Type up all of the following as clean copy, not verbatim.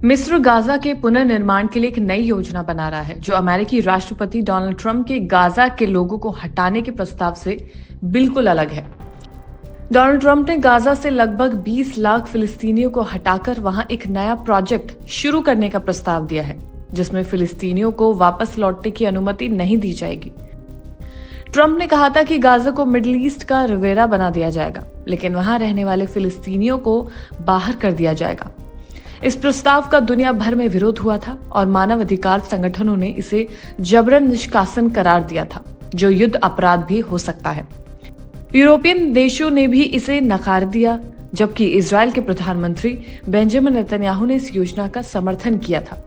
मिस्र गाजा के पुनर्निर्माण के लिए एक नई योजना बना रहा है जो अमेरिकी राष्ट्रपति डोनाल्ड ट्रंप के गाजा के लोगों को हटाने के प्रस्ताव से बिल्कुल अलग है। डोनाल्ड ट्रंप ने गाजा से लगभग 20 लाख फिलिस्तीनियों को हटाकर वहां एक नया प्रोजेक्ट शुरू करने का प्रस्ताव दिया है, जिसमें फिलिस्तीनियों को वापस लौटने की अनुमति नहीं दी जाएगी। ट्रंप ने कहा था कि गाजा को मिडिल ईस्ट का रिवेरा बना दिया जाएगा, लेकिन वहां रहने वाले फिलिस्तीनियों को बाहर कर दिया जाएगा। इस प्रस्ताव का दुनिया भर में विरोध हुआ था और मानव अधिकार संगठनों ने इसे जबरन निष्कासन करार दिया था, जो युद्ध अपराध भी हो सकता है। यूरोपियन देशों ने भी इसे नकार दिया, जबकि इजराइल के प्रधानमंत्री बेंजामिन नेतन्याहू ने इस योजना का समर्थन किया था।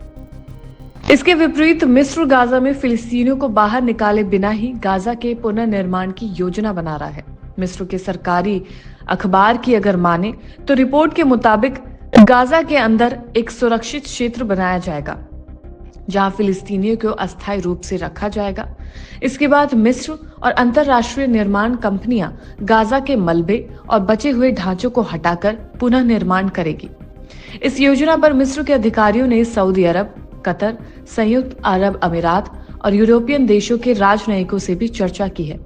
इसके विपरीत मिस्र गाजा में फिलिस्तीनियों को बाहर निकाले बिना ही गाजा के पुनर्निर्माण की योजना बना रहा है। मिस्र के सरकारी अखबार की अगर माने तो रिपोर्ट के मुताबिक गाजा के अंदर एक सुरक्षित क्षेत्र बनाया जाएगा जहां फिलिस्तीनियों को अस्थायी रूप से रखा जाएगा। इसके बाद मिस्र और अंतरराष्ट्रीय निर्माण कंपनियां गाजा के मलबे और बचे हुए ढांचों को हटाकर पुनः निर्माण करेगी। इस योजना पर मिस्र के अधिकारियों ने सऊदी अरब, कतर, संयुक्त अरब अमीरात और यूरोपियन देशों के राजनयिकों से भी चर्चा की है।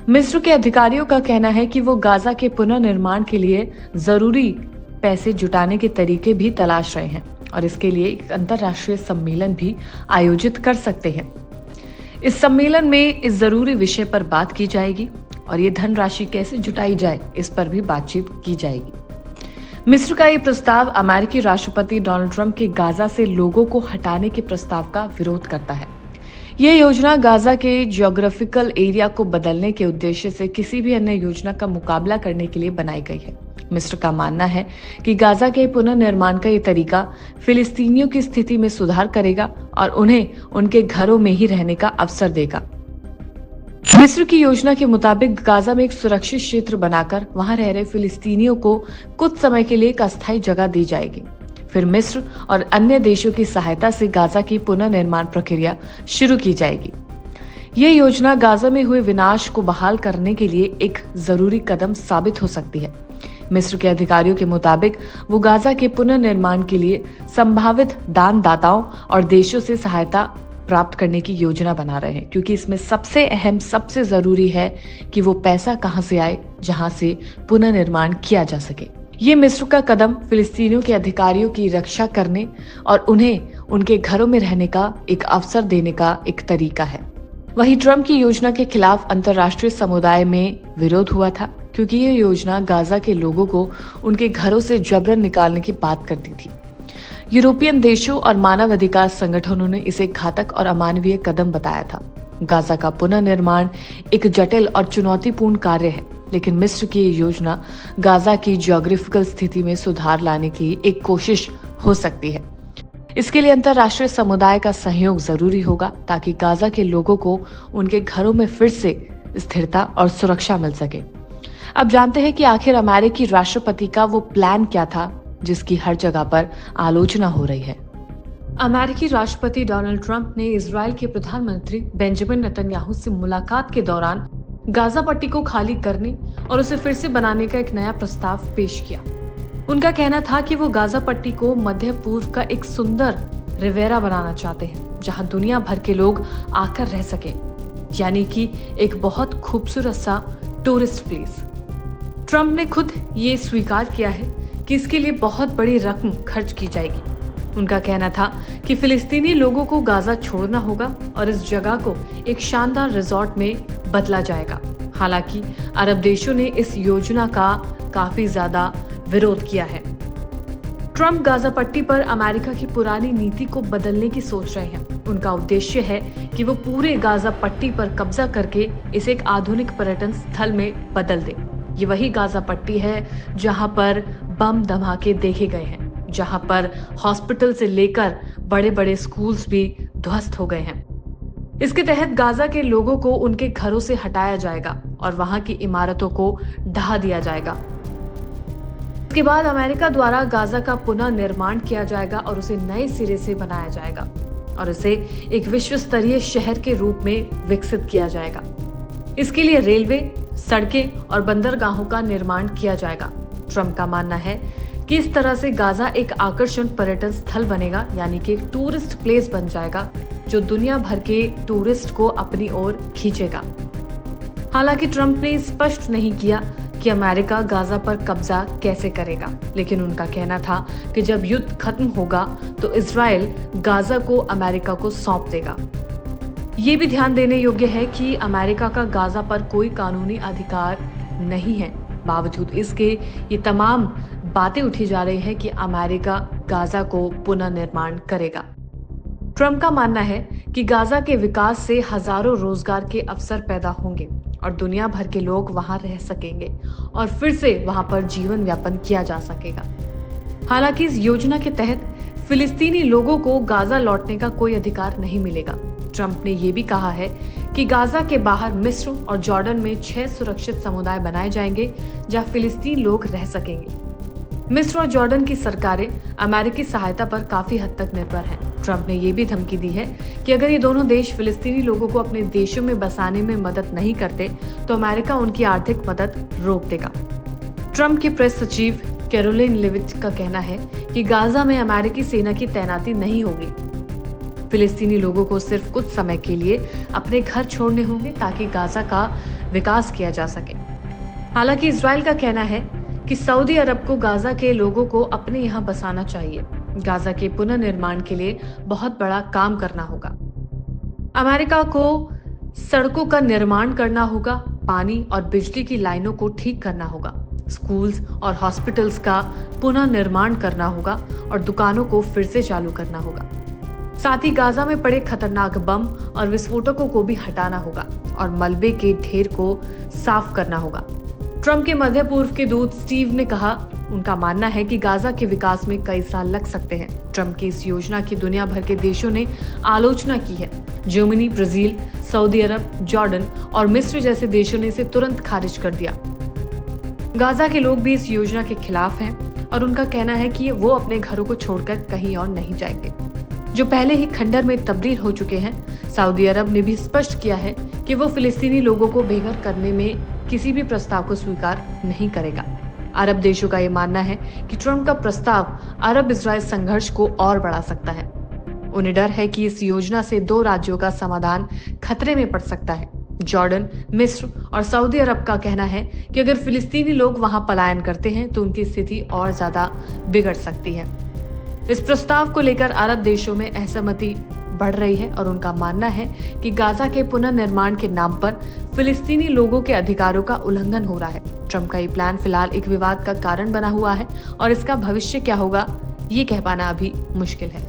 मिस्र के अधिकारियों का कहना है कि वो गाजा के पुनर्निर्माण के लिए जरूरी पैसे जुटाने के तरीके भी तलाश रहे हैं और इसके लिए एक अंतर्राष्ट्रीय सम्मेलन भी आयोजित कर सकते हैं। इस सम्मेलन में इस जरूरी विषय पर बात की जाएगी और ये धनराशि कैसे जुटाई जाए, इस पर भी बातचीत की जाएगी। मिस्र का ये प्रस्ताव अमेरिकी राष्ट्रपति डोनाल्ड ट्रंप के गाजा से लोगों को हटाने के प्रस्ताव का विरोध करता है। यह योजना गाजा के जियोग्राफिकल एरिया को बदलने के उद्देश्य से किसी भी अन्य योजना का मुकाबला करने के लिए बनाई गई है। मिस्र का मानना है कि गाजा के पुनर्निर्माण का ये तरीका फिलिस्तीनियों की स्थिति में सुधार करेगा और उन्हें उनके घरों में ही रहने का अवसर देगा। मिस्र की योजना के मुताबिक गाजा में एक सुरक्षित क्षेत्र बनाकर वहां रह रहे फिलिस्तीनियों को कुछ समय के लिए एक अस्थायी जगह दी जाएगी। फिर मिस्र और अन्य देशों की सहायता से गाजा की पुनर्निर्माण प्रक्रिया शुरू की जाएगी। ये योजना गाजा में हुए विनाश को बहाल करने के लिए एक जरूरी कदम साबित हो सकती है। मिस्र के अधिकारियों के मुताबिक वो गाजा के पुनर्निर्माण के लिए संभावित दानदाताओं और देशों से सहायता प्राप्त करने की योजना बना रहे हैं, क्योंकि इसमें सबसे अहम, सबसे जरूरी है कि वो पैसा कहां से आए जहां से पुनर्निर्माण किया जा सके। ये मिस्र का कदम फिलिस्तीनियों के अधिकारियों की रक्षा करने और उन्हें उनके घरों में रहने का एक अवसर देने का एक तरीका है। वहीं ट्रंप की योजना के खिलाफ अंतर्राष्ट्रीय समुदाय में विरोध हुआ था, क्योंकि ये योजना गाजा के लोगों को उनके घरों से जबरन निकालने की बात करती थी। यूरोपियन देशों और मानव अधिकार संगठनों ने इसे घातक और अमानवीय कदम बताया था। गाजा का पुनर्निर्माण एक जटिल और चुनौतीपूर्ण कार्य है, लेकिन मिस्र की ये योजना गाजा की जियोग्राफिकल स्थिति में सुधार लाने की एक कोशिश हो सकती है। इसके लिए अंतर्राष्ट्रीय समुदाय का सहयोग जरूरी होगा ताकि गाजा के लोगों को उनके घरों में फिर से स्थिरता और सुरक्षा मिल सके। अब जानते हैं कि आखिर अमेरिकी राष्ट्रपति का वो प्लान क्या था जिसकी हर जगह पर आलोचना हो रही है। अमेरिकी राष्ट्रपति डोनाल्ड ट्रंप ने इजराइल के प्रधानमंत्री बेंजामिन नेतन्याहू से मुलाकात के दौरान गाजा पट्टी को खाली करने और उसे फिर से बनाने का एक नया प्रस्ताव पेश किया। उनका कहना था कि वो गाजा पट्टी को मध्य पूर्व का एक सुंदर रिवेरा बनाना चाहते हैं, जहां दुनिया भर के लोग आकर रह सके, यानी कि एक बहुत खूबसूरत सा टूरिस्ट प्लेस। ट्रंप ने खुद ये स्वीकार किया है कि इसके लिए बहुत बड़ी रकम खर्च की जाएगी। उनका कहना था कि फिलिस्तीनी लोगों को गाजा छोड़ना होगा और इस जगह को एक शानदार रिजॉर्ट में बदला जाएगा। हालांकि अरब देशों ने इस योजना का काफी ज्यादा विरोध किया है। ट्रंप गाजा पट्टी पर अमेरिका की पुरानी नीति को बदलने की सोच रहे हैं। उनका उद्देश्य है कि वो पूरे गाजा पट्टी पर कब्जा करके इसे एक आधुनिक पर्यटन स्थल में बदल दे। ये वही गाजा पट्टी है जहां पर बम धमाके देखे गए हैं, जहां पर हॉस्पिटल से लेकर बड़े बड़े स्कूल्स भी ध्वस्त हो गए हैं। इसके तहत गाजा के लोगों को उनके घरों से हटाया जाएगा और वहां की इमारतों को ढहा दिया जाएगा। इसके बाद अमेरिका द्वारा गाजा का पुनः निर्माण किया जाएगा और उसे नए सिरे से बनाया जाएगा और उसे एक विश्व स्तरीय शहर के रूप में विकसित किया जाएगा। इसके लिए रेलवे, सड़कें और बंदरगाहों का निर्माण किया जाएगा। ट्रंप का मानना है कि इस तरह से गाजा एक आकर्षण पर्यटन स्थल बनेगा, यानी कि टूरिस्ट प्लेस बन जाएगा जो दुनिया भर के टूरिस्ट को अपनी ओर खींचेगा। हालांकि ट्रंप ने स्पष्ट नहीं किया कि अमेरिका गाजा पर कब्जा कैसे करेगा, लेकिन उनका कहना था कि जब युद्ध खत्म होगा तो इजराइल गाजा को अमेरिका को सौंप देगा। ये भी ध्यान देने योग्य है कि अमेरिका का गाजा पर कोई कानूनी अधिकार नहीं है। बावजूद इसके ये तमाम बातें उठी जा रही है कि अमेरिका गाजा को पुनर्निर्माण करेगा। ट्रंप का मानना है कि गाजा के विकास से हजारों रोजगार के अवसर पैदा होंगे और दुनिया भर के लोग वहां रह सकेंगे और फिर से वहां पर जीवन यापन किया जा सकेगा। हालांकि इस योजना के तहत फिलिस्तीनी लोगों को गाजा लौटने का कोई अधिकार नहीं मिलेगा। ट्रंप ने यह भी कहा है कि गाजा के बाहर मिस्र और जॉर्डन में 6 सुरक्षित समुदाय बनाए जाएंगे जहां फिलिस्तीनी लोग रह सकेंगे। मिस्र और जॉर्डन की सरकारें अमेरिकी सहायता पर काफी हद तक निर्भर हैं। ट्रंप ने यह भी धमकी दी है कि अगर ये दोनों देश फिलिस्तीनी लोगों को अपने देशों में बसाने में मदद नहीं करते तो अमेरिका उनकी आर्थिक मदद रोक देगा। ट्रंप की प्रेस सचिव कैरोलिन लेविट का कहना है कि गाजा में अमेरिकी सेना की तैनाती नहीं होगी। फिलिस्तीनी लोगों को सिर्फ कुछ समय के लिए अपने घर छोड़ने होंगे ताकि गाजा का विकास किया जा सके। हालांकि इजराइल का कहना है कि सऊदी अरब को गाजा के लोगों को अपने यहाँ बसाना चाहिए। गाजा के पुनर्निर्माण के लिए बहुत बड़ा काम करना होगा। अमेरिका को सड़कों का निर्माण करना होगा, पानी और बिजली की लाइनों को ठीक करना होगा, स्कूल्स और हॉस्पिटल्स का पुनर्निर्माण करना होगा और दुकानों को फिर से चालू करना होगा। साथ ही गाजा में पड़े खतरनाक बम और विस्फोटकों को भी हटाना होगा और मलबे के ढेर को साफ करना होगा। ट्रंप के मध्य पूर्व के दूत स्टीव ने कहा, उनका मानना है कि गाजा के विकास में कई साल लग सकते हैं। ट्रंप की इस योजना की दुनिया भर के देशों ने आलोचना की है। जर्मनी, ब्राजील, सऊदी अरब, जॉर्डन और मिस्र जैसे देशों ने इसे तुरंत खारिज कर दिया। गाजा के लोग भी इस योजना के खिलाफ हैं और उनका कहना है कि वो अपने घरों को छोड़कर कहीं और नहीं जाएंगे, जो पहले ही खंडर में तब्दील हो चुके हैं। सऊदी अरब ने भी स्पष्ट किया है कि वो फिलिस्तीनी लोगों को बेघर करने में किसी भी प्रस्ताव को स्वीकार नहीं करेगा। अरब देशों का ये मानना है कि ट्रंप का प्रस्ताव अरब इजराइल संघर्ष को और बढ़ा सकता है। उन्हें डर है कि इस योजना से 2 राज्यों का समाधान खतरे में पड़ सकता है। जॉर्डन, मिस्र और सऊदी अरब का कहना है कि अगर फिलिस्तीनी लोग वहां पलायन करते हैं तो उनकी स्थिति और ज्यादा बिगड़ सकती है। इस प्रस्ताव को लेकर अरब देशों में असहमति बढ़ रही है और उनका मानना है कि गाजा के पुनर्निर्माण के नाम पर फिलिस्तीनी लोगों के अधिकारों का उल्लंघन हो रहा है। ट्रंप का ये प्लान फिलहाल एक विवाद का कारण बना हुआ है और इसका भविष्य क्या होगा ये कह पाना अभी मुश्किल है।